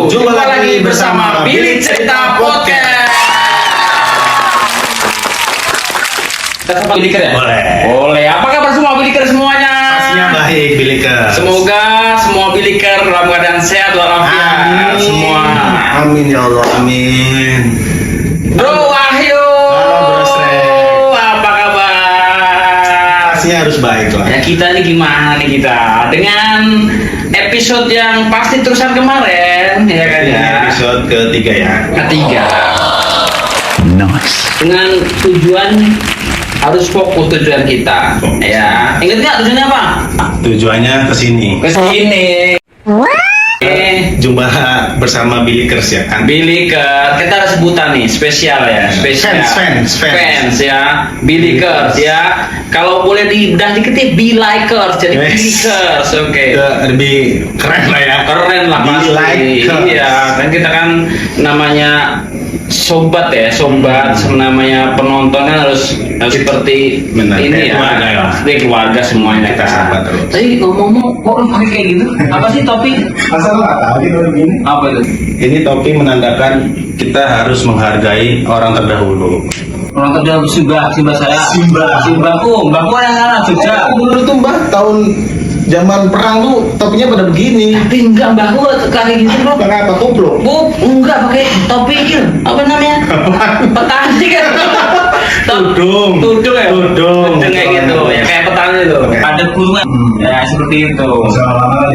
Jumpa lagi bersama Bilik Cerita Podcast. Kita sapa Biliker ya? Boleh. Apa kabar semua Biliker semuanya? Pastinya baik Biliker. Semoga semua Biliker dalam keadaan sehat walafiat semua. Amin ya Allah, amin. Bro Wahyu. Halo Bro Sre. Apa kabar? Pastinya harus baik lah. Ya kita nih gimana nih kita dengan episode yang pasti terusan kemarin ya kan Ini ya. episode ketiga ya. Ketiga. Nice. Dengan tujuan harus fokus tujuan kita ya. Ingat nggak tujuannya apa? Tujuannya ke sini. Ke sini. Jumpa bersama Bilikers ya kan. Biliker, kita ada sebutan nih spesial ya, spesial Fans. ya, Bilikers ya. Kalau boleh dibedah dikit ya, Bilikers jadi Yes. Bilikers, oke. Lebih keren lah ya. Keren lah pasti. Bilikers. Iya, kan kita kan namanya sobat ya, namanya penontonnya harus seperti Benar, ini kayak ya, keluarga ya. seperti keluarga semuanya Kita sahabat terus. Tadi ngomong-ngomong kok lu pakai kayak gitu? Apa sih topi? Masa nggak tahu gitu begini? Apa itu? Ini topi menandakan kita harus menghargai orang terdahulu. Orang terdahulu Simba saya. Simbaku yang sana Jogja. Dulu tuh Mbak tahun zaman perang tuh topinya pada begini. Tapi enggak mbakku kayak gitu bro. Pakai apa koplo? Bu, enggak pakai topi gitu. Apa namanya? Petani kan. Tudung. Tudung ya. Tudung. Kayak gitu. Ya kayak petani itu. Oke. Ada kurungan. Ya seperti itu.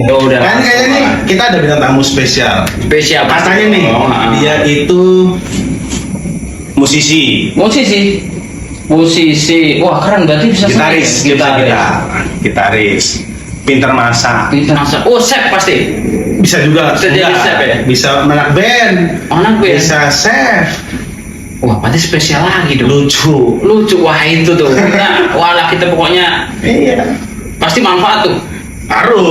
Ya udah. Kan kayaknya nih kita ada bintang tamu spesial. Spesial. Katanya nih dia itu musisi, Musisi. Wah keren berarti bisa gitaris, pinter masak, Pintar masak. Oh chef pasti. bisa juga Bisa jadi chef ya? bisa anak band, Anak band. bisa chef, Wah berarti spesial lagi dong. lucu, Wah itu tuh. Kita pokoknya iya, pasti manfaat tuh. harus,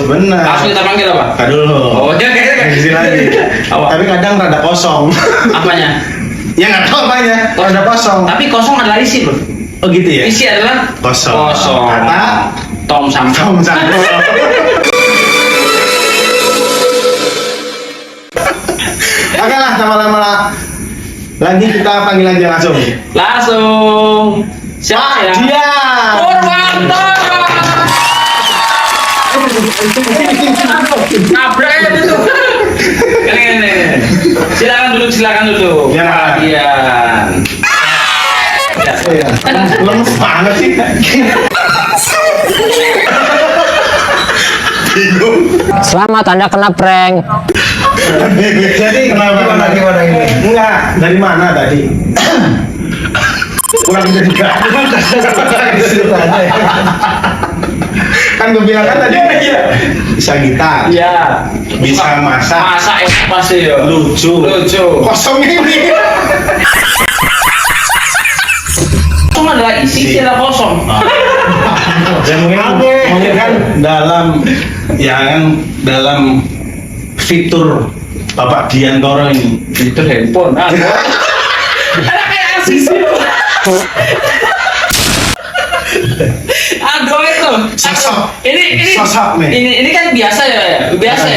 benar. Langsung kita panggil apa? Kan dulu, Oh ya kayak isi lagi, Apa? tapi kadang rada kosong, Apanya? ya nggak tahu apanya, rada kosong. Tapi kosong adalah isi bro. Oh gitu ya? Isi adalah Kosong. Kata Tom Sampo. Tom Sampo. Oke lah, lama-lama lagi kita panggil aja langsung. Langsung. Siapa ya? Dia. Purwanto. Nabrak ya itu. Ini. Silakan duduk. Ya. Iya. Iya. Lemes banget sih. Bingung. Selamat, Anda kena prank. Jadi gimana ini? Enggak, dari mana tadi? Pulang juga. Kan gue bilang kan tadi bisa gitar, Iya. bisa masak, Masak enak pasti ya. lucu. Kosong ini. Kosong adalah isi adalah kosong. Dan mungkin kan dalam fitur Bapak Diantoro ini. Itu handphone. Ada kayak artis itu. Aduh itu. Sosok. Ini Sosok nih. Ini kan biasa ya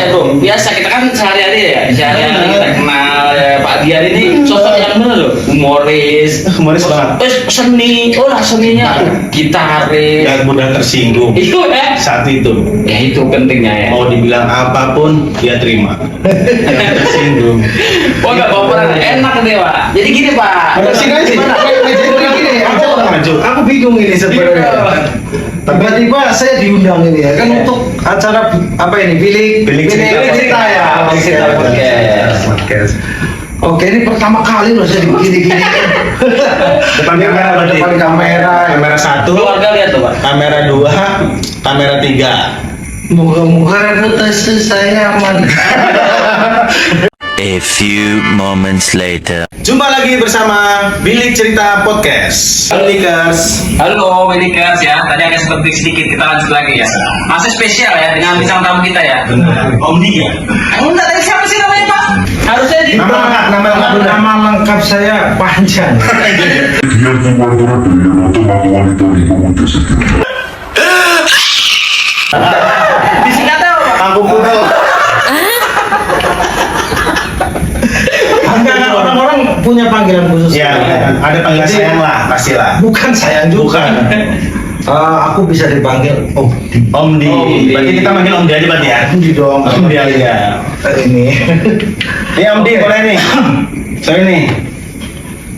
bro. Biasa kita kan sehari-hari ya. Sehari-hari kita kenal ya. Pak Dian ini sosok yang bener loh. Humoris banget. Seni. Oh lah seninya. Gitaris. Gak mudah tersinggung Itu ya. saat itu. Ya itu pentingnya ya. Mau dibilang apapun dia terima. Gak tersinggung. Oh nggak baperan, enak deh pak. Jadi gini pak. Sini aja. Maju. Aku bingung ini sebenarnya. Tiba-tiba saya diundang ini ya kan untuk acara apa ini Bilik cerita ya. Bilik cerita podcast. Oke, ini pertama kali loh saya begini-gini. Depan kamera berarti. Depan kamera. Kamera 1, Keluarga lihat tuh pak. kamera 2, kamera 3. Moga-moga reputasi saya aman. A few moments later. Jumpa lagi bersama Bilik Cerita Podcast. Bilikers. Halo Bilikers ya. Tadi agak seperti sedikit kita lanjut lagi ya. Masih spesial ya dengan bintang tamu kita ya. Om Dia. Enggak tadi siapa sih namanya pak? Harusnya di Nama lengkap saya panjang. disingkatnya apa? Kampung Kuno. punya panggilan khusus. Ya, ada panggilan Jadi, sayang lah, pastilah. Bukan sayang juga. Bukan. Aku bisa dipanggil Om Di. Om Di. Berarti kita manggil Om Di aja berarti ya. Om Di dong. Om Di aja. Ini. Ini Om Di boleh nih. Sorry nih.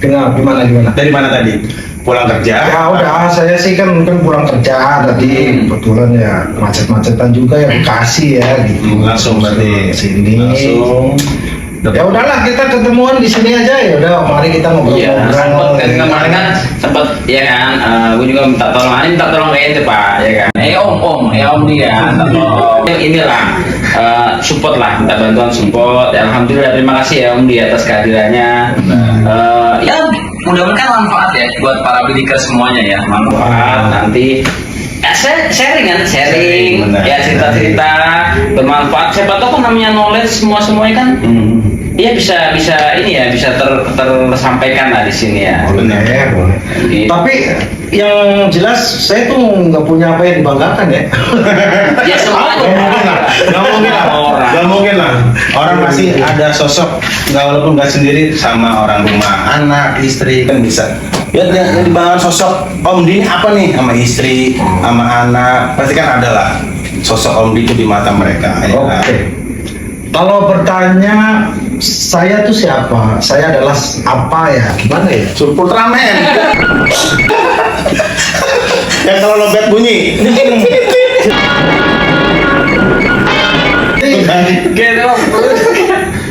Gimana? Dari mana tadi? Pulang kerja? Ya udah, saya sih kan pulang kerja tadi, kebetulan ya macet-macetan juga ya Bekasi ya gitu. Langsung berarti sini. Langsung. Ya udahlah, kita ketemuan di sini aja ya. Udah, mari kita Iya, ngobrol-ngobrol. kan kemarin kan sempat ya kan, gue juga minta tolong kayak itu Pak, ya kan. Om dia, minta tolong. Inilah support lah, minta bantuan support. Ya, alhamdulillah terima kasih ya Om di atas kehadirannya. Ya mudah-mudahan manfaat ya buat para bidiker semuanya ya, manfaat nanti. Ya, sharing benar. ya cerita-cerita bermanfaat. Siapa tahu kan namanya knowledge semuanya kan. Iya bisa ini ya, bisa tersampaikan lah di sini ya. Boleh. Gitu. Tapi yang jelas saya tuh nggak punya apa yang dibanggakan ya. Ya semuanya. Gak mungkin lah. Orang pasti ada sosok, nggak walaupun nggak sendiri sama orang rumah, anak, istri kan bisa. Ya yang dibanggakan sosok Om Di ini apa nih sama istri, sama anak, pasti kan ada lah sosok Om Di itu di mata mereka. Ya. Oke. Kalau bertanya saya tuh siapa? Saya adalah apa ya? Gimana ya? Ultraman. Yang kalau lobet bunyi. Gitu.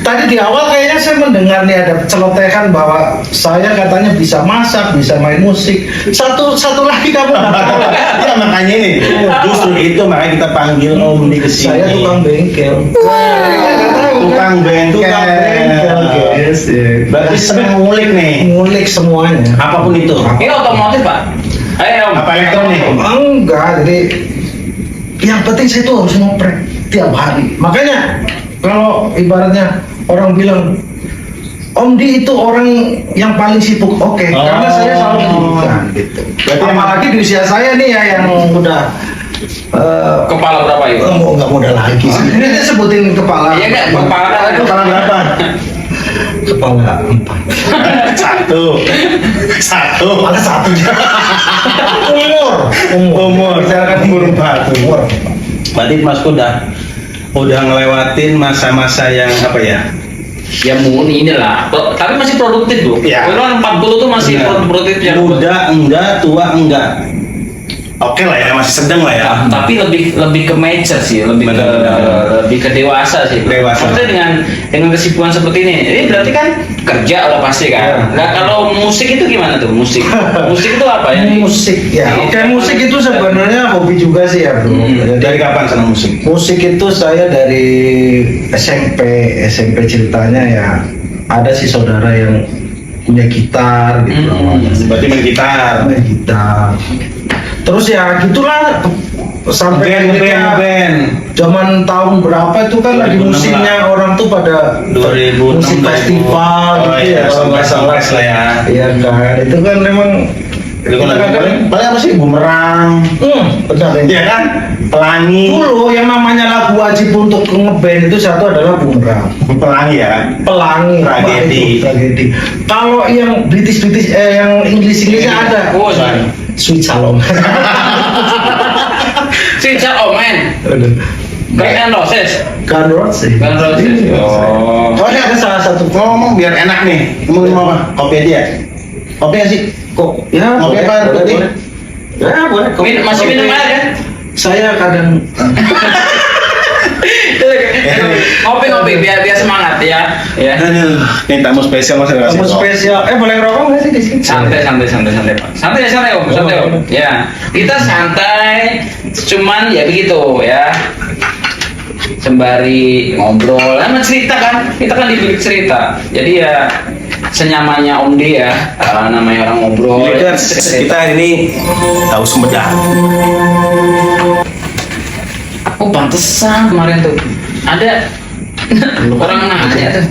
Tadi di awal kayaknya saya mendengar nih ada celotehan bahwa saya katanya bisa masak, bisa main musik. Satu lagi kamu nggak tahu. Ya makanya ini, justru itu makanya kita panggil Om Di kesini. Saya tukang bengkel. Tukang bengkel. Yes, ya. Berarti senang ngulik nih. Ngulik semuanya. Apapun itu. Ini otomotif Pak. Ayo Om. Apa elektronik? Enggak, jadi yang penting saya tuh harus ngoprek tiap hari. Makanya kalau ibaratnya orang bilang Om Di itu orang yang paling sibuk, oke, karena saya selalu menyibukkan gitu. Berarti Apalagi di usia saya nih ya yang udah Kepala berapa itu? nggak muda lagi sih. Ini dia sebutin kepala. Iya nggak, kepala kan? Kepala berapa? Kepala 4. Satu. Kepala 1. Umur. Bicarakan umur 4. Umur. Berarti Mas udah ngelewatin masa-masa yang apa ya? Ya murni inilah. Tapi masih produktif tuh. Iya. Kalau 40 tuh masih Benar. produktif yang Muda enggak, tua enggak. Oke lah ya, masih sedang lah ya. tapi lebih ke mature sih, lebih ke dewasa sih. Dewasa. Maksudnya dengan kesibukan seperti ini berarti kan kerja udah pasti kan. Nah kalau musik itu gimana tuh musik itu apa ya? Musik ya. Oke, musik itu sebenarnya hobi juga sih ya, Bro. Jadi, Dari kapan senang musik? musik itu saya dari SMP ceritanya ya. Ada sih saudara yang punya gitar gitu. Berarti main gitar. Main gitar. Terus ya gitulah sampai akhirnya Band. zaman tahun berapa itu kan lagi 2016 musimnya orang tuh pada 2016 musik festival Oh gitu iya, ya kalau nggak salah. kongres lah ya. Iya kan, itu kan memang Itu kan lagi paling apa sih? Bumerang. benar ya. Iya kan? Pelangi. Dulu yang namanya lagu wajib untuk ngeband itu satu adalah Bumerang, Pelangi ya. Pelangi, Tragedi. apa itu? Tragedi. Kalau yang British yang Inggrisnya ada. Oh, sorry. Sweet Salome. Si Omen. Kan Roses. Guns Roses. Guns Roses. Oh. Oh ini ada salah satu ngomong biar enak nih. Ngomong apa? Kopi aja ya? Kopi nggak sih? Kok ya Kopi apa? boleh, Kopi? boleh. Ya boleh. Masih minum air kan? Saya kadang Ngopi biar semangat ya. Ya. Ini tamu spesial mas kamu spesial. Boleh ngerokok nggak sih di sini? Santai Pak. Santai Om. Ya. Kita santai, cuman ya begitu ya. Sembari ngobrol, kan cerita kan, kita kan dibilik cerita. Jadi ya senyamannya Om Di ya, namanya orang ngobrol. Kita hari ini tahu Sumedang. Oh pantesan kemarin tuh ada orang nanya tuh.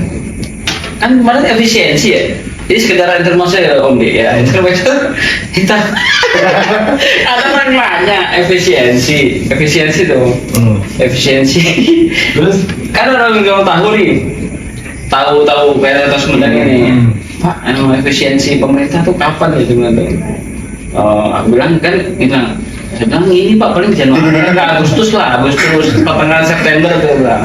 Kan kemarin efisiensi ya. Jadi sekedar informasi ya Om Di ya. Intermezzo kita ada orang nanya efisiensi dong. Efisiensi. Terus Kan orang nggak tahu nih. Tahu kayak atas Sumedang ini. Pak, efisiensi pemerintah tuh kapan ya sebenarnya? Aku bilang kan, saya bilang ini Pak paling Januari, enggak Agustus lah, Agustus pertengahan September tuh bilang.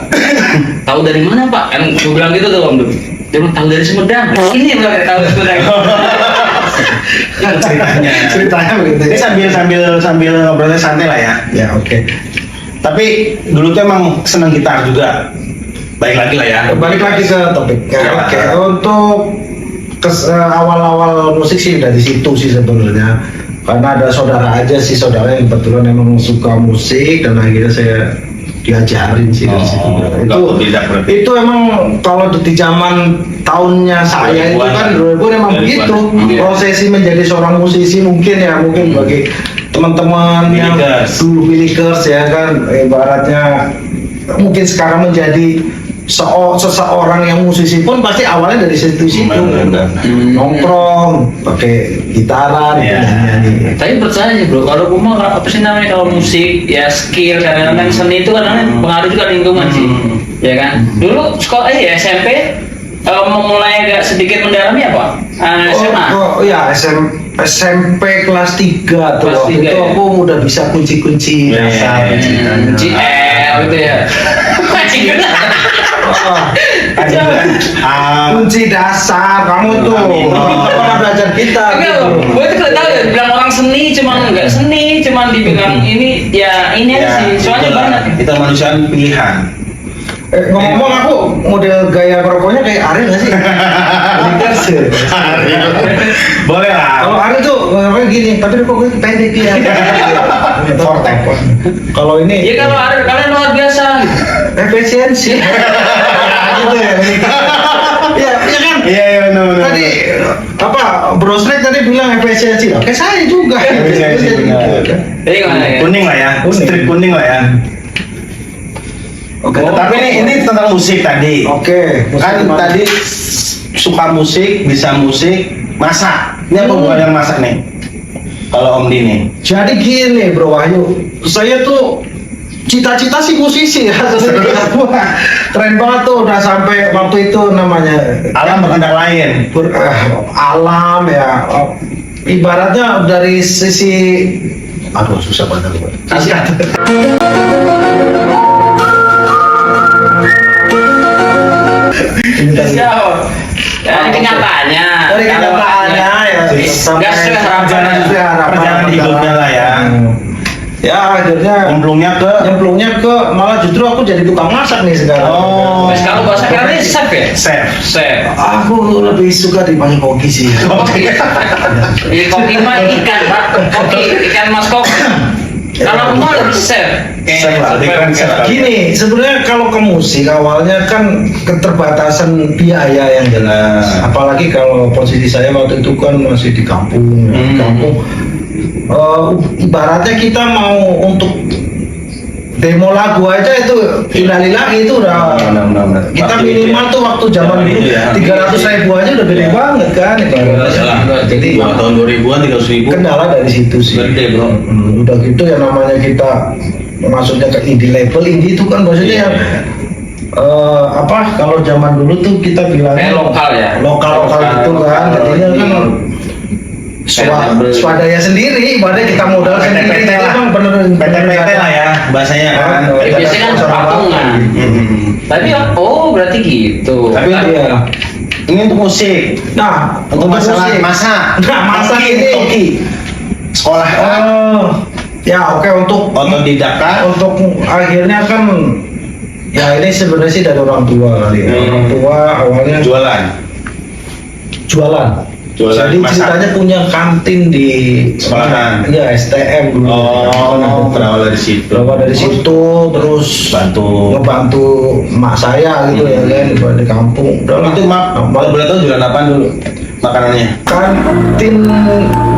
Tahu dari mana Pak? Kan gue bilang gitu tuh Om Duk. Dia bilang tahu dari Sumedang. Ini bilang tahu dari Sumedang. Kan ceritanya begitu. Ini sambil ngobrolnya santai lah ya. Ya oke. Tapi dulu tuh emang seneng gitar juga. Baik lagi lah ya. Balik lagi ke topik. Ya. Oke. Untuk awal-awal musik sih dari situ sih sebenarnya. Karena ada saudara aja sih, saudara yang kebetulan emang suka musik dan akhirnya saya diajarin sih dari situ. Itu emang kalau di zaman tahunnya saya itu kan 2000 emang begitu. Prosesi menjadi seorang musisi mungkin bagi teman-teman yang dulu Billikers ya kan, ibaratnya mungkin sekarang menjadi seseorang yang musisi pun pasti awalnya dari situ nongkrong pakai gitaran nyanyi. Tapi percaya sih bro, kalau Buma apa sih namanya, kalau musik ya skill, kadang-kadang seni itu kadang pengaruh juga lingkungan sih, ya kan. Dulu sekolah SMP memulai agak sedikit mendalami apa? SMA. SMP kelas 3 tuh. Kelas 3, itu ya? aku udah bisa kunci-kunci dasar Kunci L gitu ya. kunci dasar kamu tuh pernah belajar kita gitu. Gue tuh tahu ya, bilang orang seni cuman nggak seni, cuman dibilang ini ya ini aja sih, soalnya banyak. Kita manusia pilihan. Ngomong aku model gaya rokoknya kayak Ariel nggak sih? Billikers ya? Boleh lah. Kalau Ariel tuh rokoknya gini, tapi rokoknya pendek dia. Vortex. Kalau ini Ya kalau ada kalian luar biasa gitu. efisiensi. Gitu ya. Iya kan? Iya benar. Tadi apa Bro Snake tadi bilang efisiensi. Oke saya juga. Efisiensi, benar. Jadi gimana ya? Kuning lah ya. Strip kuning lah ya. Oke, Tapi ini tentang musik tadi. Oke, Kan tadi suka musik, bisa musik, masak. Ini apa hubungan yang masak nih? Kalau Om Di nih. Jadi gini Bro Wahyu, saya tuh cita-cita sih musisi ya. Keren banget tuh udah sampai waktu itu namanya Alam berkehendak lain. alam ya. Ibaratnya dari sisi aduh susah banget. Siapa? Dari kenyataannya. Dari kenyataannya ya. Nggak sesuai harapan. Perjalanan hidupnya lah ya. Ya akhirnya nyemplungnya ke malah justru aku jadi tukang masak nih sekarang. Terus kalau bahasa kerennya chef ya? Chef. Aku lebih suka dipanggil koki sih. Koki. Iya, koki mah ikan Pak. Koki, ikan mas koki. Kalau mau lebih chef. Chef lah, keren chef. Gini, sebenarnya kalau ke musik awalnya kan keterbatasan biaya yang jelas. Apalagi kalau posisi saya waktu itu kan masih di kampung. Di kampung ibaratnya kita mau untuk demo lagu aja itu innalillahi itu udah kita minimal tuh waktu zaman dulu 300.000 aja udah gede banget kan jadi tahun 2000-an 300.000 kendala dari situ sih gede bro. Udah gitu ya namanya kita maksudnya ke indie label, indie itu kan maksudnya yang apa kalau zaman dulu tuh kita bilangnya lokal ya, lokal gitu kan jadinya kan swadaya sendiri, ibaratnya kita modal sendiri. PT lah, PT lah ya bahasanya kan. Biasanya kan patungan. Tapi berarti gitu. Tapi ya, ini untuk musik. Nah, untuk masalah masak. Nah, masak ini sekolah. Ya oke, untuk otodidak kan? Untuk akhirnya kan ya ini sebenarnya sih dari orang tua kali. Orang tua awalnya jualan. Jadi ceritanya punya kantin di sekolahan. Iya, STM dulu. Berawal dari situ. Terus ngebantu emak saya gitu ya kan di kampung. Itu kalau boleh tahu jualan apa dulu makanannya? Kantin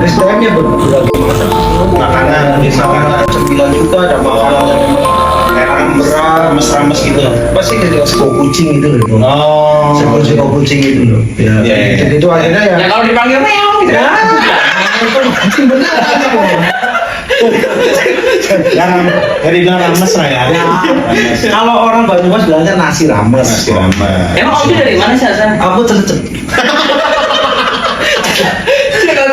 STM-nya berbagai macam makanan, misalkan ada cemilan juga, ada makanan yang beras, rames gitu. Pasti kayak sego kucing gitu loh. Sego kucing gitu loh. Ya. Itu akhirnya ya. Ya kalau dipanggil meong gitu. Ya. Kucing bener. Jangan dibilang rames lah ya. Kalau orang Banyumas bilangnya nasi rames. Nasi rames. Emang Om dari mana sih asal? Aku Celecep.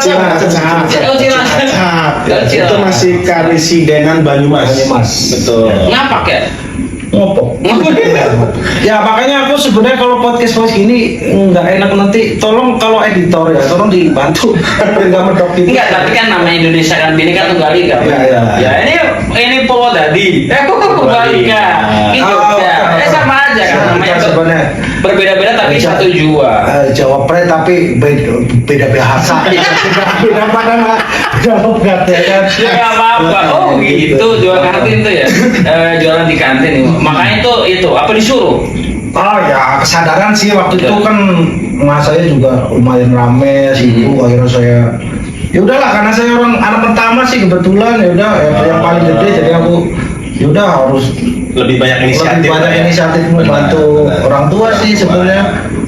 Cilacap. Oh, Cilacap. Cilacap. Itu masih karesidenan Banyumas. Banyumas. Betul. Ngapak ya? Ngopo. Ya makanya aku sebenarnya kalau podcast gini nggak enak, nanti tolong kalau editor ya tolong dibantu biar nggak medok gitu. Enggak, tapi kan namanya Indonesia kan bini kan tunggal ika. Ya. Ini Purwodadi. Kok kebalikan? Gitu ya. Sama aja kan namanya sebenarnya berbeda-beda tapi satu jua. Jawa Pre tapi beda bahasa. Beda pada jawab ya kan. Ya nggak apa-apa. Oh gitu, jual kantin tuh ya. Jualan di kantin. Makanya itu apa disuruh? Oh ya kesadaran sih waktu itu kan mas saya juga lumayan rame sibuk, akhirnya saya ya udahlah karena saya orang anak pertama sih kebetulan ya udah yang paling gede, jadi aku ya udah harus Lebih banyak inisiatif. lebih banyak inisiatif membantu orang tua sih sebenarnya,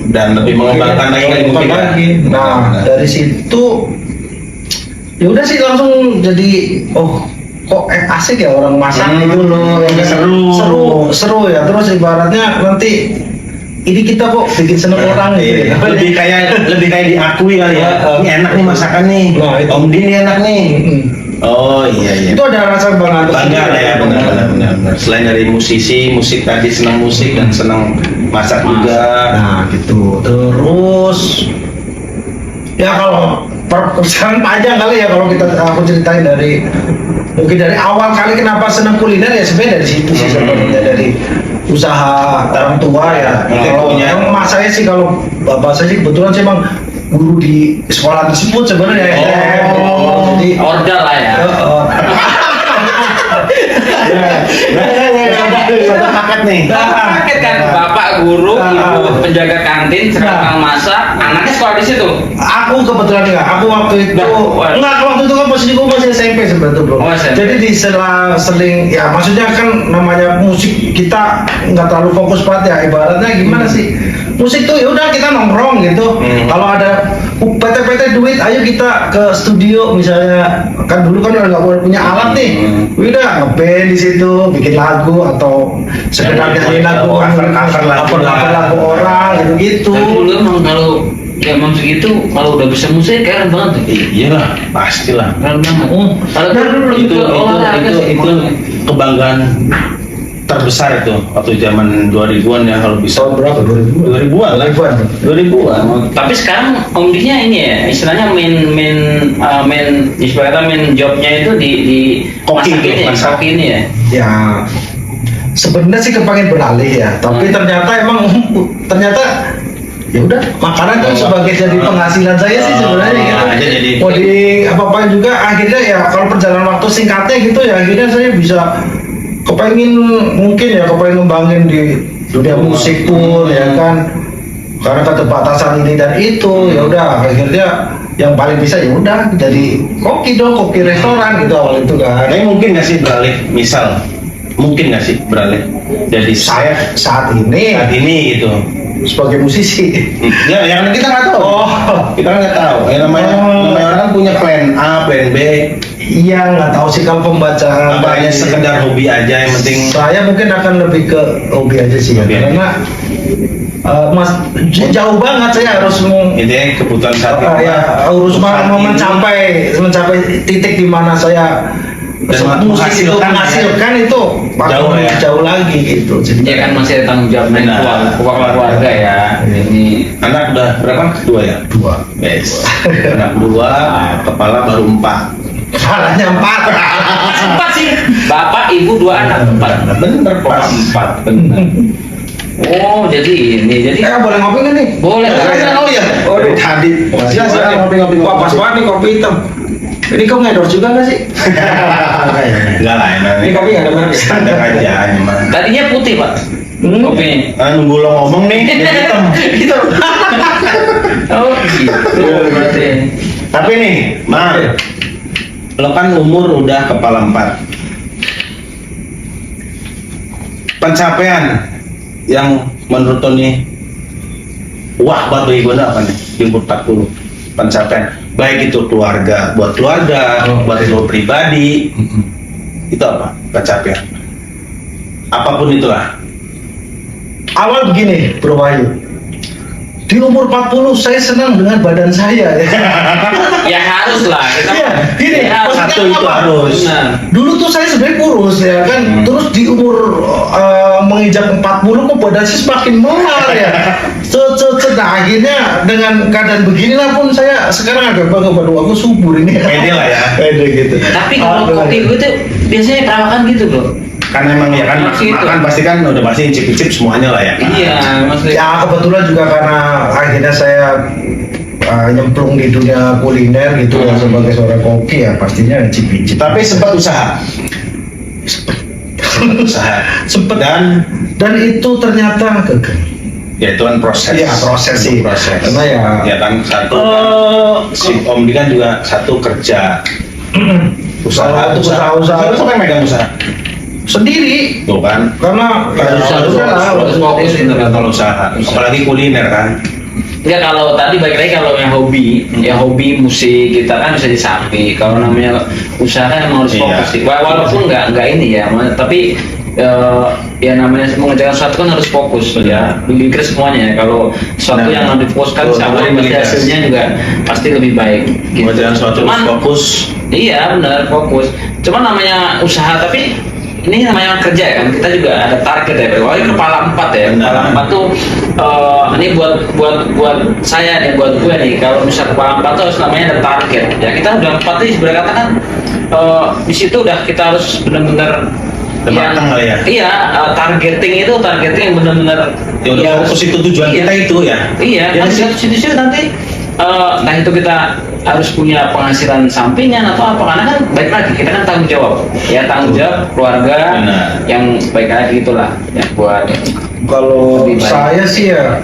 dan lebih mengembangkan lagi ilmu kita. Nah dari situ ya udah sih langsung jadi kok asik ya orang masak gitu loh, ya kan? seru ya, terus ibaratnya nanti ini kita kok bikin seneng orang gitu ya. Lebih kayak diakui kali ya. Ini enak nih masakan nih. Nah, itu. Om Din ini enak nih. Oh iya. Itu ada rasa bangga Bangga ya, benar. Selain dari musik tadi senang musik dan senang masak juga. Nah gitu, terus ya kalau perjalanan panjang kali ya kalau aku ceritain mungkin dari awal kali kenapa senang kuliner ya sebenarnya dari situ sih sebenarnya, dari usaha orang tua ya. Kalau emak saya sih, kalau bapak saya sih kebetulan saya emang guru di sekolah tersebut sebenarnya. Jadi Order lah ya. Paket nih. Paket kan, bapak guru, ibu penjaga kantin, sekarang masak, anaknya sekolah di situ. Aku kebetulan enggak, aku waktu itu waktu itu kan posisiku masih SMP sebenarnya bro. Jadi di seling ya, maksudnya kan namanya musik kita nggak terlalu fokus banget ya, ibaratnya gimana sih, musik tuh ya udah kita nongkrong gitu. Kalau ada PT duit, ayo kita ke studio misalnya, kan dulu kan nggak punya alat nih, udah ngeband di situ, bikin lagu atau sekedar nyanyi lagu cover lagu orang gitu. Dulu emang kalau ya musik itu kalau udah bisa musik keren banget. Iyalah, pastilah. Keren banget. Kalau dulu itu olahraga sih. kebanggaan terbesar itu waktu zaman 2000-an ya, kalau bisa. Tahun berapa? 2000-an lah. 2000-an. Tapi sekarang Om Dinya ini ya, istilahnya istilahnya main jobnya itu di Koki masak itu, ini, masak. koki ini ya. Ya sebenarnya sih kepengen beralih ya, tapi ternyata ya udah makanan kan sebagai jadi penghasilan saya sih sebenarnya gitu. Jadi Mau di apa-apa juga akhirnya ya, kalau perjalanan waktu singkatnya gitu ya, akhirnya saya bisa kepengen ngembangin di dunia musik pun ya kan, karena keterbatasan ini dan itu ya udah akhirnya yang paling bisa ya udah jadi koki restoran gitu awal itu kan. Tapi mungkin nggak sih beralih, misal mungkin nggak sih beralih jadi Saya saat ini gitu sebagai musisi ya, yang kita nggak tahu. Kita nggak tahu ya, namanya orang kan punya plan A, plan B. iya nggak tahu sih kalau pembacaan Apa hanya sekedar hobi aja, yang penting saya mungkin akan lebih ke hobi aja sih ya, Hobi aja. karena jauh banget saya harus itu ya kebutuhan saat itu. harus mau mencapai titik di mana saya Dan musik itu menghasilkan itu Jauh ya. jauh lagi gitu. Jadi Ya kan masih ada tanggung jawab Benar. keluarga ya. Ini Anak udah berapa? Dua ya? dua. Yes. Anak dua, kepala baru 4. Kepalanya 4. empat sih. Bapak, ibu, 2 anak, 4. Bener pas. 4 benar. Oh, jadi ini. Jadi Boleh ngopi nggak nih? boleh. Oh iya. Dari tadi. Silakan ngopi-ngopi. Wah, pas banget nih kopi hitam. Ini kau endorse juga nggak sih? Enggak lah, Ini kopi nggak ada merek. standar aja emang. Tadinya putih, Pak. Kopinya. Nunggu lo ngomong nih, jadi hitam. Gitu. Oh, gitu. Berarti. Tapi nih, Mar, lo kan umur udah kepala 4. Pencapaian yang menurut lo nih, wah buat bagi gue apa nih di umur 40? Pencapaian, baik itu buat keluarga, buat lo pribadi, itu apa pencapaian? Apapun itulah. Awal begini, Bro Wahyu. di umur 40 saya senang dengan badan saya ya. Ya harus lah. Iya, gini, Ya, maksudnya satu itu apa? harus. Benar. Dulu tuh saya sebenarnya kurus ya kan, terus di umur menginjak 40 kok badan saya semakin mengar ya. Nah, akhirnya dengan keadaan beginilah pun saya sekarang agak bangga, waduh aku subur ini. Pede lah ya. Pede gitu. Tapi kalau Alhamdulillah. kopi gue tuh biasanya perawakan gitu bro. Kan emang ya kan Masih itu. makan pasti kan udah pasti icip-icip semuanya lah ya. Iya, maksudnya. Ya kebetulan juga karena akhirnya saya nyemplung di dunia kuliner gitu ya sebagai seorang koki ya pastinya cicip-cicip. Tapi sempat usaha. Usaha. Sempet Dan itu ternyata gagal. ya itu kan proses. Iya, proses sih. Proses. Karena ya kan satu kan, si Om Di kan juga satu kerja. Usaha. Siapa yang megang usaha? Sendiri Tuh kan. karena ya, Harus udah lah, fokus gitu kan. Kalau usaha, apalagi kuliner kan. Ya kalau tadi balik lagi kalau yang hobi, ya hobi musik kita kan bisa disamping. Kalau namanya usaha kan emang harus Iya. fokus sih. Walaupun nggak ini ya, tapi ya namanya mengerjakan sesuatu kan harus fokus ya. Dipikir semuanya ya. Kalau sesuatu Nah, yang difokuskan betul, sama betul, pasti betul. hasilnya juga pasti lebih baik. Gitu. Mengerjakan sesuatu Cuman- fokus. Iya benar fokus. Cuman namanya usaha tapi ini namanya kerja ya kan kita juga ada target ya. Walaupun kepala 4 ya. Kepala 4 tuh ini buat saya nih buat gue nih kalau misal kepala 4 tuh harus namanya ada target ya. Kita udah 4 nih sebenarnya kata kan di situ udah kita harus benar-benar Matang lah ya. Iya, targeting yang benar-benar Ya udah fokus itu tujuan iya. kita itu ya. Iya, Ya, kan sih. satu situ nanti nah itu kita harus punya penghasilan sampingan atau apa karena kan baik lagi kita kan tanggung jawab ya tanggung jawab keluarga Benar. yang baik lagi itulah ya buat kalau Lebih baik. saya sih ya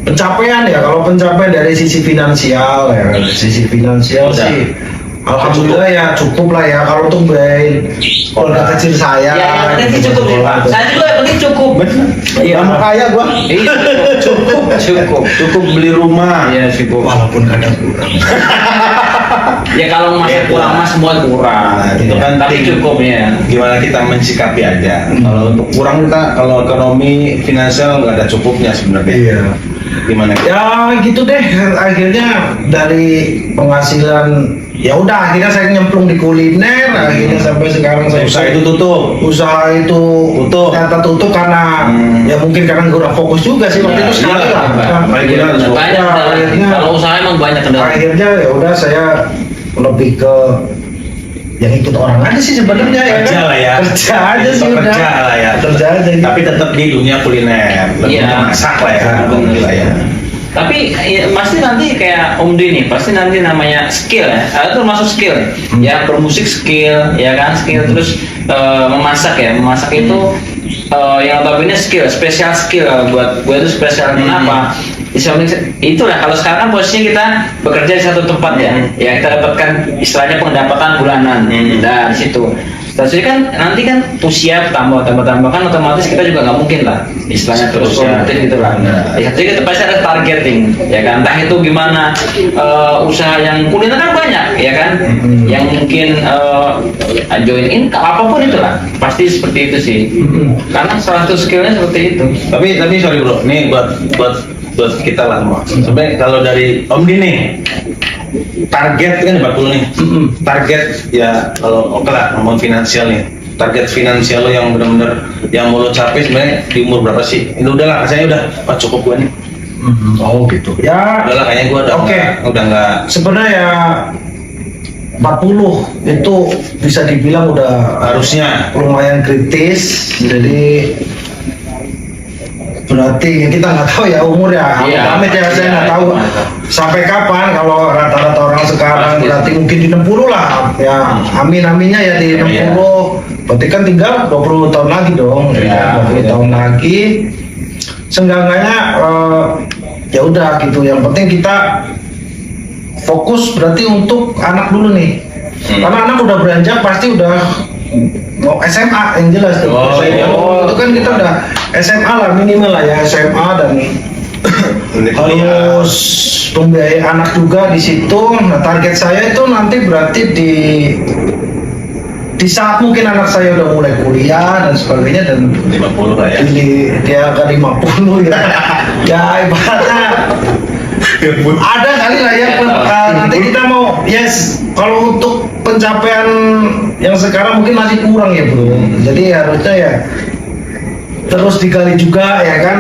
pencapaian ya kalau pencapaian dari sisi finansial ya dari sisi finansial Udah. sih alhamdulillah ya cukup lah ya kalau untuk biayain keluarga kecil saya ya yang penting sih cukup sih pak saya juga yang penting cukup Iya, mau kaya gua. iya cukup Cukup beli rumah. iya cukup walaupun kadang kurang. ya kalau masih kurang mas semua kurang Nah, itu kan tapi ting- cukup ya Gimana kita mensikapi aja. Kalau untuk kurang kita, kalau ekonomi finansial nggak ada cukupnya sebenarnya. Iya. Gimana? Ya gitu deh akhirnya dari penghasilan ya udah akhirnya saya nyemplung di kuliner akhirnya sampai sekarang saya Usaha itu tutup. usaha itu Tutup. ternyata tutup karena ya mungkin karena kurang fokus juga sih waktu Ya, itu sekali iya, lah. apalagi kita harus fokus. banyak Ya, kendala. akhirnya- kalau usaha emang banyak kendala Akhirnya ya udah saya lebih ke yang ikut orang aja sih sebenarnya ya Kerja kan? lah ya. Kerja aja sih udah. Kerja lah ya. Kerja aja gitu. Tapi tetap di dunia kuliner. Lebih Iya. masak lah ya. Bener. Lah ya. tapi ya, pasti nanti kayak Om D nih pasti nanti namanya skill ya itu termasuk skill ya bermusik skill ya kan skill terus memasak ya memasak itu yang notabene skill spesial skill buat gue itu spesial kenapa itulah kalau sekarang kan posisinya kita bekerja di satu tempat ya ya kita dapatkan istilahnya pendapatan bulanan nah di situ tapi kan nanti kan usia tambah kan otomatis kita juga nggak mungkin lah istilahnya terus produktif gitu lah. Ya, jadi kita pasti ada targeting ya kan entah itu gimana usaha yang kuliner kan banyak ya kan yang mungkin join in apapun itulah pasti seperti itu sih karena salah satu skillnya seperti itu. Tapi sorry bro, ini buat kita lah semua. Sebenarnya kalau dari Om Di nih, target kan 40 nih. Target ya kalau oke lah ngomong finansial nih. Target finansial lo yang benar-benar yang mau lo capai sebenarnya di umur berapa sih? Ini udah lah, rasanya udah cukup gua nih. Oh gitu. Ya Udah lah kayaknya gua udah Oke. udah nggak sebenarnya ya 40 itu bisa dibilang udah harusnya. lumayan kritis jadi berarti kita nggak tahu ya umur ya Iya. amit ya saya nggak tahu sampai kapan kalau rata-rata orang sekarang Pasti. berarti mungkin di 60 lah ya aminnya ya di 60 Iya. berarti kan tinggal 20 tahun lagi dong Iya. 20 tahun lagi seenggaknya ya udah gitu yang penting kita fokus berarti untuk anak dulu nih karena anak udah beranjak pasti udah mau SMA yang jelas tuh. Oh, SMA. iya. Itu kan kita udah SMA lah minimal lah ya SMA dan harus pembiayaan anak juga di situ. Nah target saya itu nanti berarti di di saat mungkin anak saya udah mulai kuliah dan sebagainya dan 50 lah ya. dia ke 50 ya. Ya ibaratnya ada kali lah ya nanti kita mau kalau untuk pencapaian yang sekarang mungkin masih kurang ya bro. Jadi harusnya ya terus digali juga ya kan.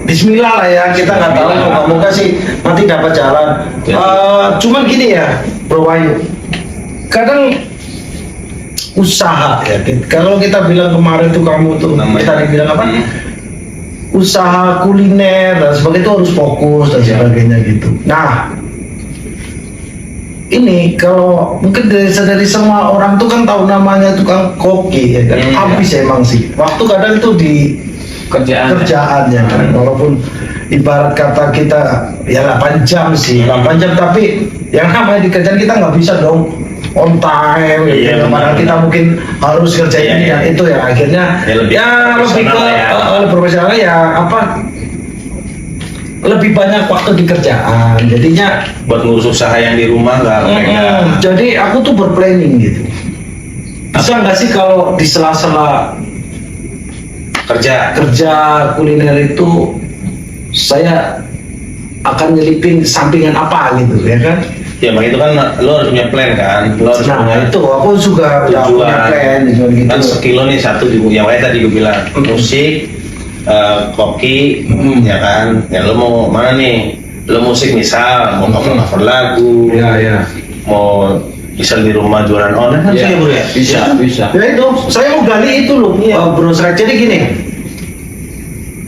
Bismillah lah ya, kita nggak tahu, moga-moga sih nanti dapat jalan. Cuman gini ya Bro Wahyu, kadang usaha ya, kalau kita bilang kemarin tuh kamu tuh kita dibilang apa? Usaha kuliner dan sebagainya itu harus fokus dan sebagainya gitu. Nah ini kalau mungkin dari semua orang tuh kan tahu namanya tukang koki ya kan, habis emang sih waktu kadang itu di kerjaannya kan, walaupun ibarat kata kita ya 8 jam sih, 8 jam tapi yang namanya di kerjaan kita nggak bisa dong on time gitu. Padahal kita mungkin harus kerjain ini dan itu ya akhirnya lebih ke profesional ya apa lebih banyak waktu di kerjaan, jadinya buat ngurus usaha yang di rumah nggak pegang. Jadi aku tuh berplanning gitu, bisa nggak sih kalau di sela-sela kerja kuliner itu saya akan nyelipin sampingan apa gitu ya kan? Ya begitu kan lo harus punya plan kan. Lo harus punya itu aku juga udah punya plan gitu. Kan sekilo nih satu yang kayak tadi gue bilang musik, koki, ya kan. Ya lo mau mana nih? Lo musik misal mau cover lagu, mau misal di rumah jualan online kan bisa bro ya? Bisa. Ya itu, saya mau gali itu loh, Bro Srek. Jadi gini,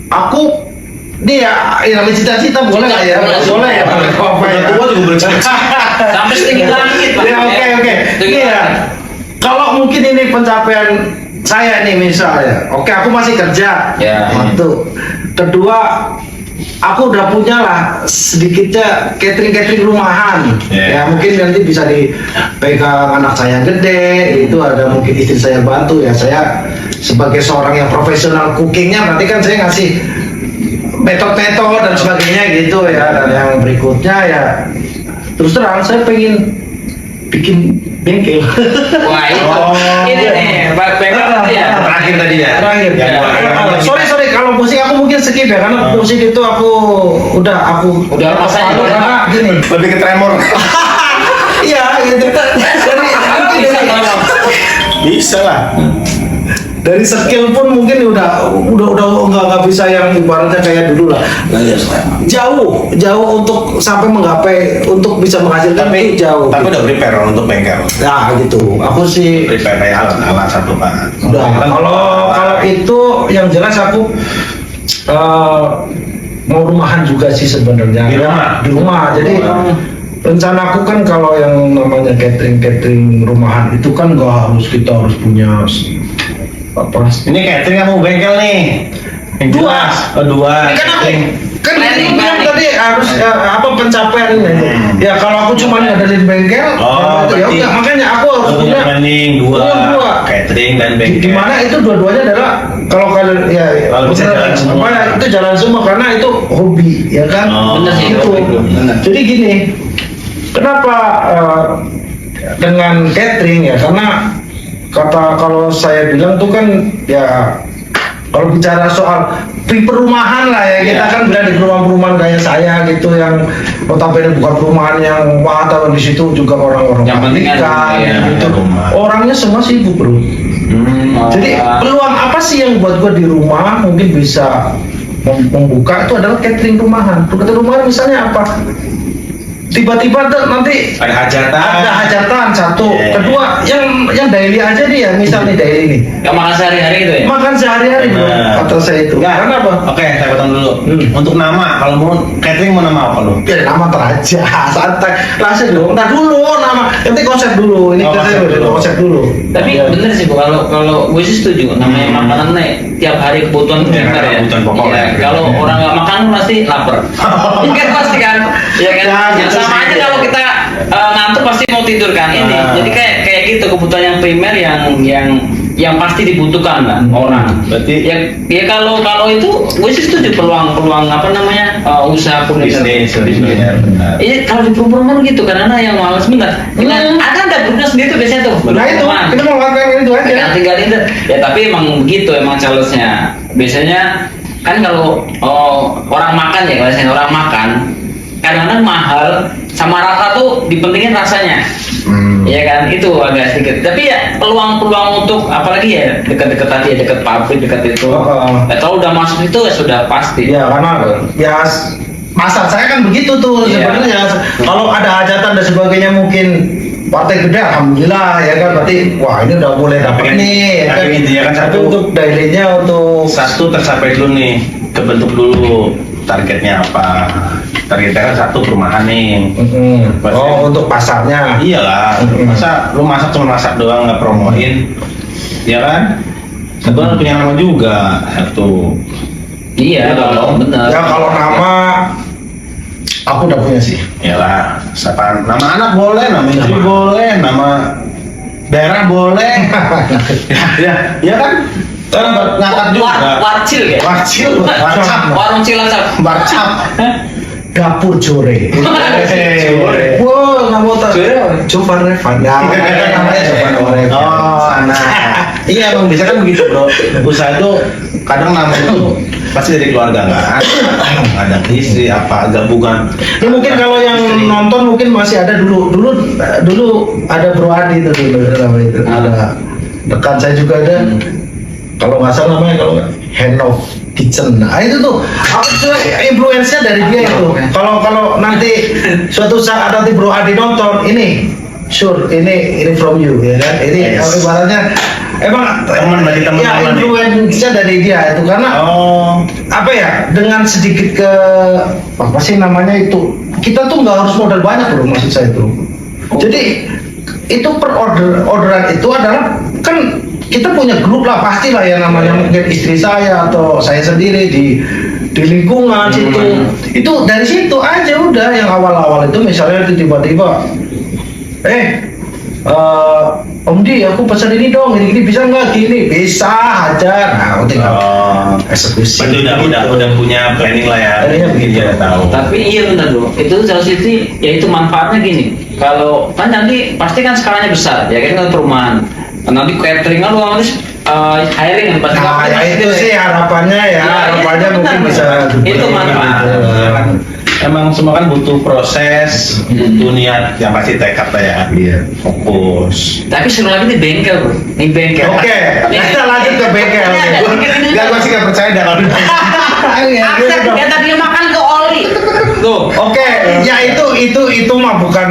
aku nih ya namanya cita-cita boleh nggak ya? Boleh ya. Apa ya? Tua juga boleh Sampai setinggi langit. Ya oke. Ini ya, kalau mungkin ini pencapaian saya nih misalnya, oke aku masih kerja, satu. Kedua, aku udah punya lah sedikitnya catering rumahan. Ya mungkin nanti bisa dipegang anak saya gede, itu ada mungkin istri saya bantu ya. Saya sebagai seorang yang profesional cookingnya, berarti kan saya ngasih metode dan sebagainya gitu ya. Dan yang berikutnya ya terus terang saya pengen bikin bengkel. Wah ini nih bengkel ya. Terakhir tadi ya. Terakhir. Sorry kalau musik aku mungkin skip ya karena musik itu aku udah rasanya karena gini lebih ke tremor. iya gitu. Jadi bisa lah. Dari skill pun mungkin udah nggak bisa yang ibaratnya kayak dulu lah. Jauh untuk sampai menggapai untuk bisa menghasilkan itu jauh. Tapi udah prepare untuk bengkel. Nah gitu. Aku sih prepare alat satu kan. Udah. Kalau itu yang jelas aku mau rumahan juga sih sebenarnya. Di rumah. Jadi rencanaku kan kalau yang namanya catering rumahan itu kan kita harus punya apa? Ini catering kamu bengkel nih. Dua. Dua. Kan ini bilang tadi harus apa pencapaian ini. Ya kalau aku cuma ngadain bengkel, ya udah makanya aku harus punya planning dua. Catering dan bengkel. Dimana itu dua-duanya adalah kalau kalian ya bisa jalan semua. Itu jalan semua karena itu hobi ya kan. Benar sih itu. Jadi gini, kenapa dengan catering ya karena kalau saya bilang tuh kan ya kalau bicara soal perumahan lah ya kita kan bilang di perumahan kayak saya gitu yang notabene bukan perumahan yang wah tahu di situ juga orang-orang yang penting kan gitu. Orangnya semua sibuk bro. Jadi peluang apa sih yang buat gua di rumah mungkin bisa membuka itu adalah catering rumahan. Catering rumahan misalnya apa? Tiba-tiba nanti ada hajatan satu, kedua yang daily aja nih ya, misalnya daily nih. Yang makan sehari-hari itu ya? Makan sehari-hari bro, kata saya itu. Karena apa? Oke, saya potong dulu. Untuk nama, kalau mau catering mau nama apa lo? Ya nama teraja, santai. Langsung dulu. Ntar dulu nama. Nanti konsep dulu. Ini konsep dulu. Tapi bener sih bu, kalau gue sih setuju. Namanya makanan nih tiap hari kebutuhan ya. Kebutuhan pokok. Kalau orang nggak makan pasti lapar. Kan pasti kan? Ya kan? Sama aja kalau kita ngantuk pasti mau tidur kan ini. Jadi kayak gitu kebutuhan yang primer yang pasti dibutuhkan lah orang. Berarti Ya kalau itu gue sih setuju peluang apa namanya usaha bisnis. Benar. Iya kalau di perumahan gitu karena yang malas sebentar. Ada grupnya sendiri tuh biasanya tuh. Nah itu kita mau lakukan itu aja. Tinggal itu. Ya tapi emang begitu emang challenge-nya. Biasanya kan kalau orang makan ya kalau orang makan kadang-kadang mahal sama rasa tuh dipentingin rasanya. Iya kan itu agak sedikit tapi ya peluang untuk apalagi ya dekat-dekat tadi ya dekat pabrik dekat itu kalau udah masuk itu ya sudah pasti ya karena ya pasar saya kan begitu tuh sebenarnya kalau ada hajatan dan sebagainya mungkin partai gede alhamdulillah ya kan berarti wah ini udah mulai dapat nih tapi kan. intinya kan Tapi untuk daily-nya untuk satu tercapai dulu nih, kebentuk dulu targetnya apa. Targetnya kan satu perumahan nih. untuk pasarnya Iyalah, masa lu masak cuma masak doang nggak promoin, ya kan? Satu harus punya nama juga satu. iya kalau benar ya kalau nama aku udah punya sih Iyalah, siapa nama anak boleh, nama istri boleh, nama daerah boleh. ya kan? Kan ngangkat juga. warcil ya Warcap, warung cilacap warcap. dapur Jore. Wah, nggak mau tak. Coba Revan. Ya, namanya coba Revan. Oh, iya emang bisa kan begitu bro. Usaha itu kadang nama itu pasti dari keluarga nggak ada istri apa gabungan. Ya mungkin kalau yang nonton mungkin masih ada dulu ada Bro Adi itu dulu nama itu. Ada rekan saya juga ada. Kalau nggak salah namanya kalau Hand of Kitchen. Nah itu tuh aku tuh influence-nya dari dia itu. Kalau nanti suatu saat nanti Bro Adi nonton ini, sure ini from you ya kan. Ini ibaratnya emang Teman dari teman ya nih. influence-nya dari dia itu karena apa ya dengan sedikit apa sih namanya itu kita tuh nggak harus modal banyak bro maksud saya itu. Jadi itu per orderan itu adalah kan kita punya grup lah pastilah ya namanya mungkin istri saya atau saya sendiri di lingkungan situ itu dari situ aja udah yang awal-awal itu misalnya itu tiba-tiba Om Di aku pesan ini dong ini bisa nggak gini bisa aja nah aku tinggal eksekusi. Berarti udah punya planning lah ya. Iya, Mungkin dia udah tahu. tapi iya benar bro itu salah satu ya itu manfaatnya gini kalau kan nanti pasti kan skalanya besar ya kan perumahan nanti catering kan lu harus hiring kan pasti Nah ya itu sih harapannya ya harapannya mungkin bisa itu manfaat Emang semua kan butuh proses, butuh niat yang pasti tekad lah ya. Iya. Fokus. tapi seru lagi di bengkel bro di bengkel Oke, kita lanjut ke bengkel. Gak masih gak percaya dah kalau ya tadi makan ke oli tuh Oke, ya itu mah bukan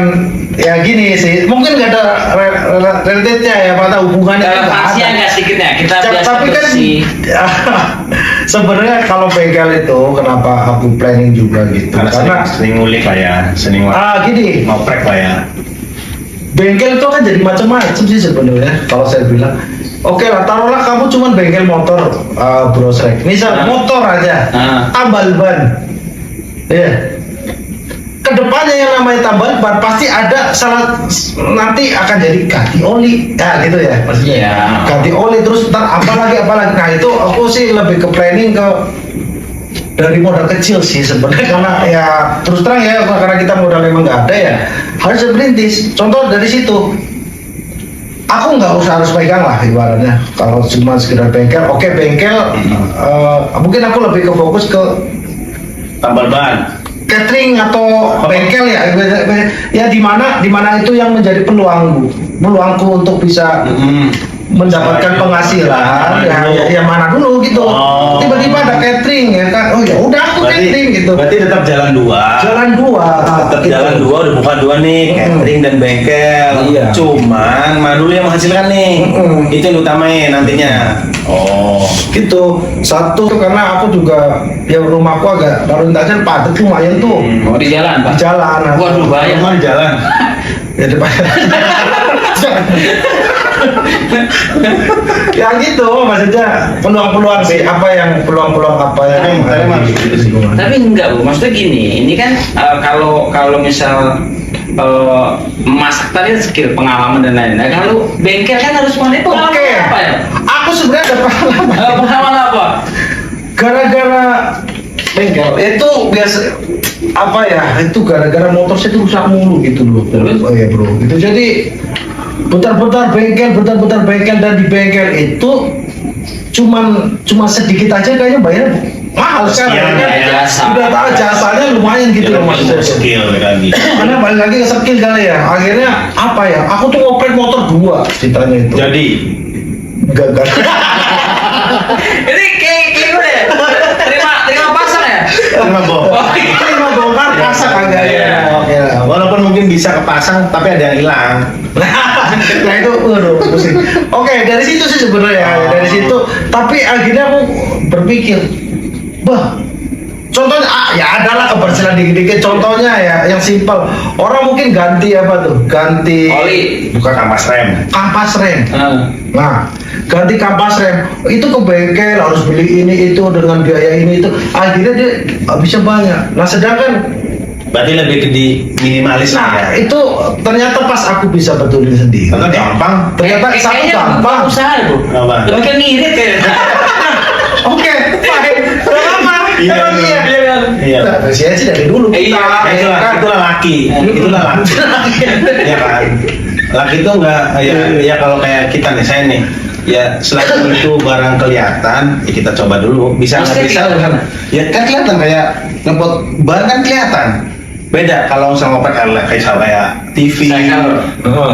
ya gini sih. Mungkin nggak ada relatednya ya, pada hubungannya. relevansinya nggak sedikit ya kita biasa Tapi kan bersih sebenarnya kalau bengkel itu kenapa aku planning juga gitu? Karena sering ngulik lah ya, sering gini, ngoprek lah ya. bengkel itu kan jadi macam-macam sih sebenarnya. Kalau saya bilang, oke lah, taruhlah kamu cuma bengkel motor, Bro Srek. Misal motor aja, tambal ban, ya. Kedepannya yang namanya tambal ban pasti ada nanti akan jadi ganti oli, ya gitu ya maksudnya. Iya. Ganti oli terus ntar apalagi. Nah itu aku sih lebih ke planning ke dari modal kecil sih sebenarnya karena ya terus terang ya karena kita modal memang nggak ada ya harus berintis. Contoh dari situ aku nggak usah harus pegang lah ibaratnya kalau cuma sekedar bengkel. Oke bengkel mungkin aku lebih ke fokus ke Tambal ban. catering atau bengkel ya di mana itu yang menjadi peluangku untuk bisa mendapatkan penghasilan yang mana dulu gitu. Tiba-tiba ada catering ya kan. Oh ya udah aku catering gitu. Berarti tetap jalan dua. Tetap gitu. jalan dua udah bukan dua nih, catering dan bengkel. Iya. Cuman mana dulu yang menghasilkan nih. Itu yang utamain nantinya. Oh, Gitu. Satu karena aku juga ya rumahku agak baru intasan padat lumayan tuh. mau di jalan Di pak jalan. waduh bahaya Emang di jalan. Ya depan. Ya gitu maksudnya peluang-peluang sih peluang-peluang apa yang Tapi emang gitu sih. tapi enggak bu maksudnya gini ini kan kalau misal masak tadi skill, pengalaman dan lain-lain. Nah, kalau bengkel kan harus pandai pengalaman Oke. apa ya? Aku sebenarnya ada pengalaman. Pengalaman apa? Gara-gara bengkel itu biasa apa ya? Itu gara-gara motor saya itu rusak mulu gitu loh. Terus? Oh ya bro. Itu jadi putar-putar bengkel dan di bengkel itu cuma sedikit aja kayaknya bayar mahal sekarang Sekian, kan. ya, jasa. Udah tahu jasanya lumayan gitu loh maksudnya. skill lagi. Karena balik lagi ke skill kali ya. Akhirnya apa ya? Aku tuh ngoprek motor 2 ceritanya itu. Jadi Gagal. Ini kayak gimana ya? Terima pasang ya? terima Oh, Ini mau bongkar pasang kagak ya? Oke lah. Walaupun mungkin bisa kepasang, tapi ada yang hilang. Nah itu waduh pusing. Oke, dari situ sih sebenarnya dari situ. Tapi akhirnya aku berpikir, bah, contohnya ya adalah kebersihan dikit-dikit. Contohnya ya yang simpel. Orang mungkin ganti apa tuh? Ganti oli. Bukan kampas rem. kampas rem. Ah. Nah, ganti kampas rem itu ke bengkel harus beli ini itu dengan biaya ini itu. Akhirnya dia habisnya banyak. Nah, sedangkan Berarti lebih ke di minimalis lah nah ya. itu ternyata pas aku bisa betulin sendiri. Karena gampang. Ternyata satu Kayaknya gampang. usaha itu. Apa? Lebih ke ngirit kayaknya. Oke, baik. Kenapa? Iya, Emang iya. iya. Iya. Nah, saya sih dari dulu. Iya, Kita, Itulah laki. Itulah laki. Ya kan. Laki itu enggak ya kalau kayak kita nih, saya nih. Ya selagi itu barang kelihatan, ya kita coba dulu. Bisa nggak Maksudnya bisa? kelihatan? Ya kan kelihatan kayak ngepot ban kan kelihatan. Beda kalau misalnya ngopek kayak TV.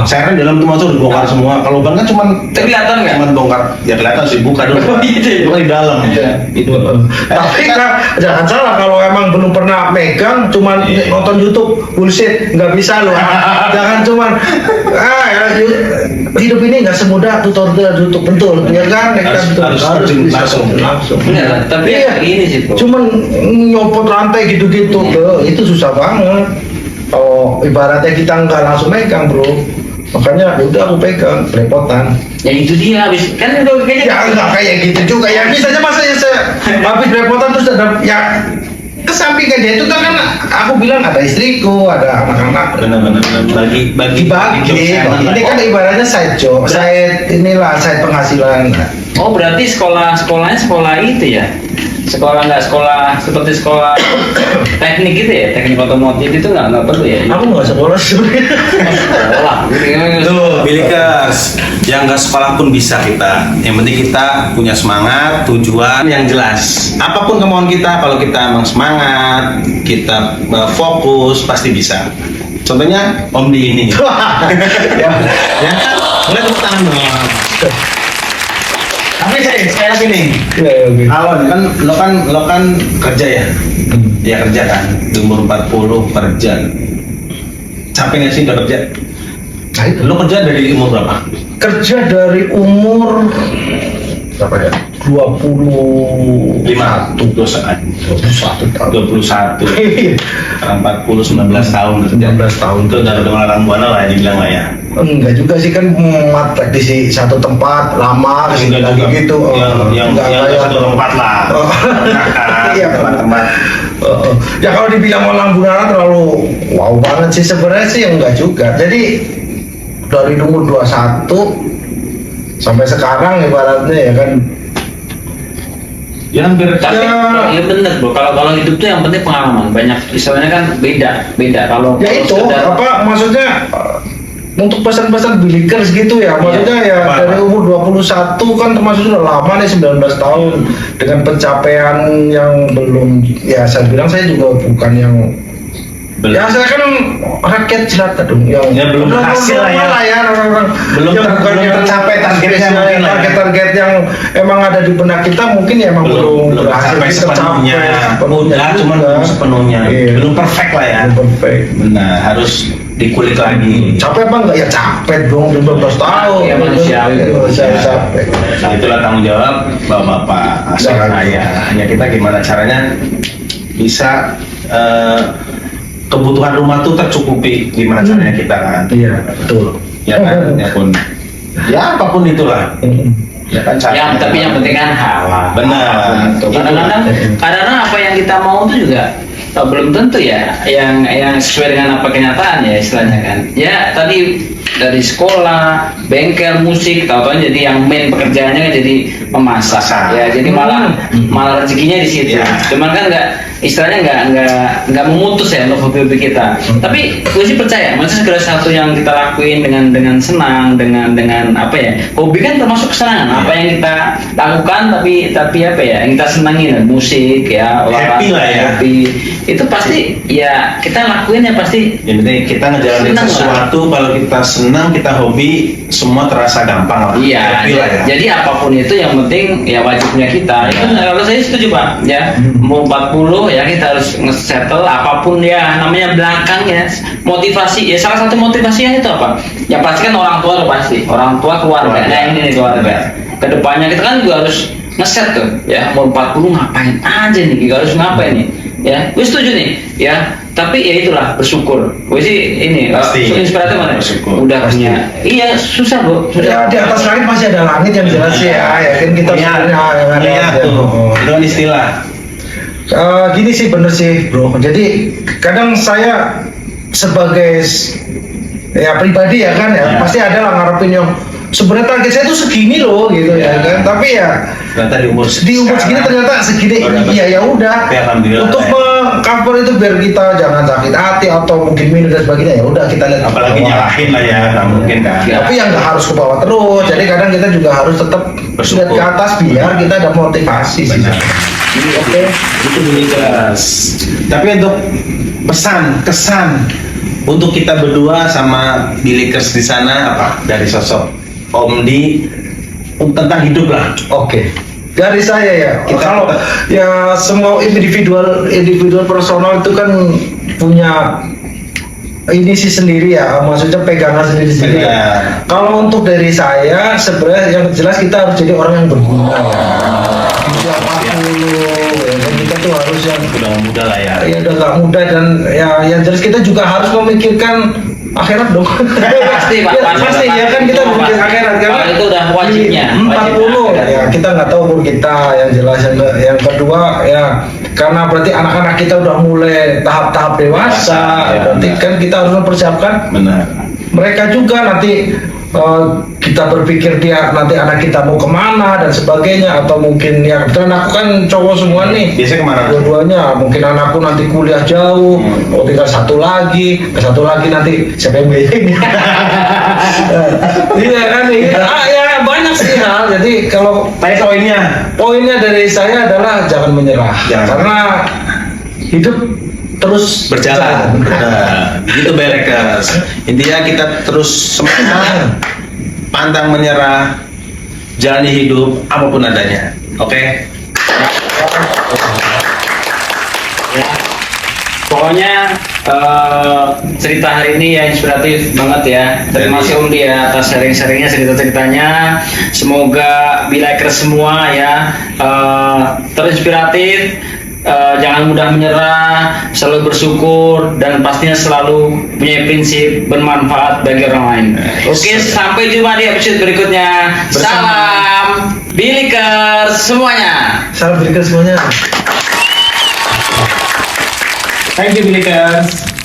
Saya kan dalam tuh motor dibongkar semua. Kalau ban kan cuman Kelihatan nggak? Cuman bongkar. Ya kelihatan sih buka dulu. Oh, gitu ya? Bukan di dalam. Iya. Itu. Tapi kan jangan salah kalau emang belum pernah megang, cuman Iya. nonton YouTube bullshit, nggak bisa loh. Jangan cuman hidup ini nggak semudah tutorial YouTube betul, ya kan? Harus terjun langsung. Enggak, tapi Iya. ini sih, Bro. Cuman nyopot rantai gitu-gitu, itu susah banget. Oh, ibaratnya kita nggak langsung megang, bro. Makanya ya udah aku pegang, repotan. Ya itu dia habis kan udah kayaknya Ya nggak kayak gitu juga. Ya misalnya masa ya saya habis repotan terus ada ya kesamping aja itu kan aku bilang ada istriku, ada anak-anak. Benar-benar bagi Dibagi. job Ini kan ibaratnya side job, side penghasilan. Oh, berarti sekolahnya sekolah itu ya? Sekolah nggak sekolah seperti sekolah teknik gitu ya, teknik otomotif itu nggak perlu ya? Aku nggak sekolah sebenarnya. Sekolah. Tuh, Bilikers, yang nggak sekolah pun bisa kita. Yang penting kita punya semangat, tujuan yang jelas. Apapun kemauan kita, kalau kita emang semangat, kita fokus, pasti bisa. Contohnya Om Di ini. Ya. Ya, boleh tepuk tangan dong. Tapi saya lagi nih. Alon lo kan kerja ya? Ya kerja kan. Di umur 40 kerja. Capek nggak sih udah kerja? Nah, itu. Lo kerja dari umur berapa? Kerja dari umur berapa ya? 5, 21 tahun. 21 sekarang 40, 19 tahun kerja. 19 tahun. Itu udah orang buana lah dibilang lah ya. Enggak juga sih kan praktis di satu tempat lama kesini lagi juga. gitu. Yang kayak- satu tempat lah. Oh. Iya. Tempat-tempat. Ya kalau dibilang orang bunara terlalu wow banget sih sebenarnya sih enggak juga. Jadi dari umur 21 sampai sekarang ibaratnya ya kan. Ya hampir Tapi ya bener, Bro. Kalau hidup tuh yang penting pengalaman. Banyak istilahnya kan beda. Kalau Ya itu sekedar- apa maksudnya untuk pesan-pesan bilikers gitu ya maksudnya ya Apa? dari umur 21 kan termasuk sudah lama nih 19 tahun dengan pencapaian yang belum ya saya bilang saya juga bukan yang ya saya kan rakyat jelata dong yang Ya, belum berhasil lah ya. orang-orang Belum yang ter- bukan belum yang tercapai targetnya spesial, mungkin lah ya. target-target yang emang ada di benak kita mungkin ya emang belum berhasil tercapai sepenuhnya. Udah, cuman juga. belum sepenuhnya. Iya. Belum perfect lah ya. Belum perfect. Benar, harus dikulik lagi. Capek apa enggak? Ya capek dong 15 tahun. Ya, manusiawi. Saya capek. Nah, itulah tanggung jawab bapak-bapak asal Ya. saya. Hanya kita gimana caranya bisa kebutuhan rumah tuh tercukupi, gimana caranya kita kan? Iya, betul. Ya kan, ya pun, ya apapun itulah. Ya kan cara. tapi yang penting kan halal. Benar. Apapun itu. Kadang-kadang apa yang kita mau tuh juga belum tentu ya yang sesuai dengan apa kenyataan ya istilahnya kan. Ya tadi dari sekolah, bengkel musik, tahu-tahu jadi yang main pekerjaannya kan jadi memasak. Ya jadi malah rezekinya di situ. Ya. Cuman kan istilahnya nggak memutus ya untuk hobi-hobi kita. Tapi gue sih percaya, maksudnya segala satu yang kita lakuin dengan senang, dengan apa ya, hobi kan termasuk kesenangan. Apa yang kita lakukan tapi apa ya, yang kita senangin, musik ya, Happy lah ya. happy. Itu pasti ya kita lakuin ya pasti. Yang penting kita ngejalanin Senang lah. sesuatu, kalau kita senang, kita hobi, semua terasa gampang lah. Iya, Happy lah ya. jadi apapun itu yang penting ya wajibnya kita. Itu kalau saya setuju Pak. Ya mau 40 ya kita harus nge-settle apapun ya namanya belakang ya. Motivasi ya salah satu motivasinya itu apa? Ya pasti kan orang tua loh pasti. Orang tua keluarga. Nah ini nih keluarga. Kedepannya kita kan juga harus ngeset tuh ya mau 40 ngapain aja nih, kita harus ngapain nih ya. Gue setuju nih ya, tapi ya itulah bersyukur. Gue sih ini Pasti. inspiratif mana? Bersyukur. Udah punya. Iya susah bro. Ya di atas langit masih ada langit yang jelas ya kan kita Lihat tuh, itu kan istilah. Gini sih bener sih bro. Jadi kadang saya sebagai ya pribadi ya kan ya, Ya. pasti ada lah ngarepin yang sebenarnya target saya tuh segini loh gitu ya kan. Tapi ya Ternyata di umur segini ternyata segini. Iya ya udah. Tapi alhamdulillah Untuk ya. mengcover itu biar kita jangan sakit hati atau mungkin minus dan sebagainya ya udah kita lihat. Apalagi nyalahin lah ya, nggak mungkin kan. Ya. Tapi yang nggak harus ke bawah terus. Jadi kadang kita juga harus tetap Bersyukur. lihat ke atas biar kita ada motivasi sih. Benar. Oke. Itu Bilikers. Tapi untuk pesan, kesan untuk kita berdua sama Bilikers di sana apa dari sosok Om Di tentang hidup lah. Oke. Dari saya ya, kalau ya semua individual personal itu kan punya ini sih sendiri ya, maksudnya pegangan sendiri-sendiri. Benar. Kalau untuk dari saya sebenarnya yang jelas kita harus jadi orang yang berguna ya. Siapapun ya, dan kita tuh harus yang Udah muda lah ya. ya udah nggak mudah dan ya yang jelas kita juga harus memikirkan akhirat dong. Pasti, Pak. Ya, pasti ya kan kita Pasti. memikirkan akhirat karena Kalau itu udah wajibnya. di 40 Wajibnya. ya kita nggak tahu umur kita yang jelas yang kedua ya karena berarti anak-anak kita udah mulai tahap-tahap dewasa Ya, berarti benar. kan kita harus mempersiapkan Benar. mereka juga nanti kita berpikir dia nanti anak kita mau kemana dan sebagainya atau mungkin ya kebetulan aku kan cowok semua nih Biasanya kemana? dua-duanya mungkin anakku nanti kuliah jauh oh tinggal satu lagi nanti siapa yang biayain iya kan ya banyak sih hal jadi kalau poinnya dari saya adalah jangan menyerah karena hidup terus Berjalan. Nah, gitu Bilikers. Intinya kita terus semangat, pantang menyerah, jalani hidup apapun adanya. Oke? Pokoknya cerita hari ini ya inspiratif banget ya. Terima kasih Om Di ya atas sharing-sharingnya, cerita-ceritanya. Semoga Bilikers semua ya terinspiratif. Jangan mudah menyerah, selalu bersyukur dan pastinya selalu punya prinsip bermanfaat bagi orang lain. Oke, sampai jumpa di episode berikutnya. Salam Bilikers semuanya. salam berikan semuanya. Thank you Bilikers.